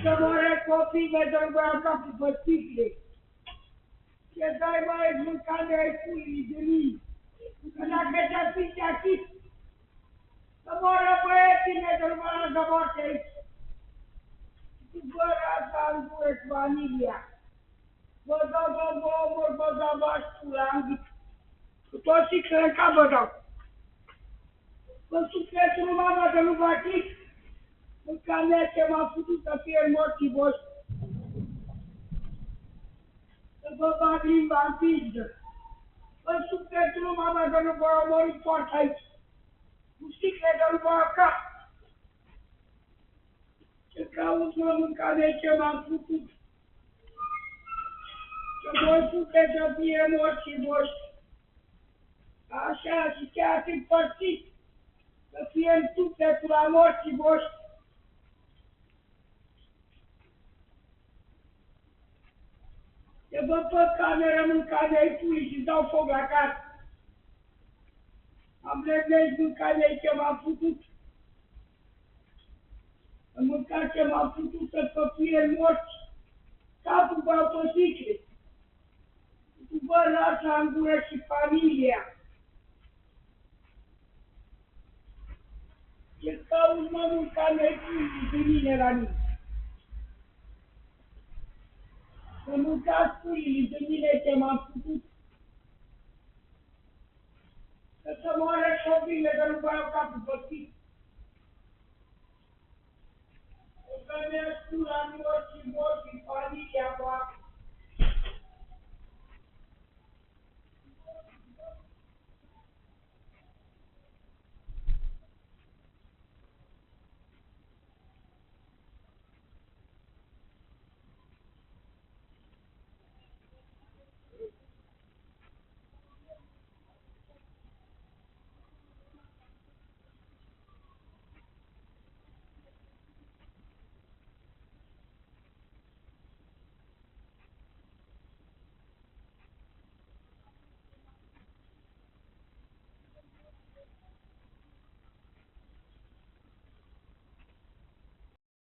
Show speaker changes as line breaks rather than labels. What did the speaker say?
Să moare copii, pentru că am capul pe sticle. Ce dai mai mâncare ai puii de mine. Că dacă ți-a fi achit, să moară băieții, pentru că să moarte aici. Și fără asta îmi pune familia. Vă dau vă omor, vă dau v-aș pula în gât. Cu toți sticle în cap vă dau. Vă sufletul mama de nu vă achit. Mâncarea ce m-a putut să fie morții voștri. Să vă bag limba în piză. Vă sufletul mama de nu vă omori foarte aici. Cu sticle de nu vă cap. Ce cauți mă mâncarea ce m-am putut. Să voi puteți să fie morții voștri. Așa și chiar fi părțit. Să fie în sufletul la morții voștri. Să vă păd cameră mâncarea-i pui și dau foc la casă. Am revenit mâncarea ce m-am putut. Am mâncat ce m-am putut să fie morți. Capul v-au păsicle. Cu vă las la în gură și familia. Ce cauți mă mâncarea-i pui de mine la mine. Să mâncați puii de mine ce m-am putut. Că să moare copiile, că nu vă iau capul păsit. O să merg la morți și familia voastră.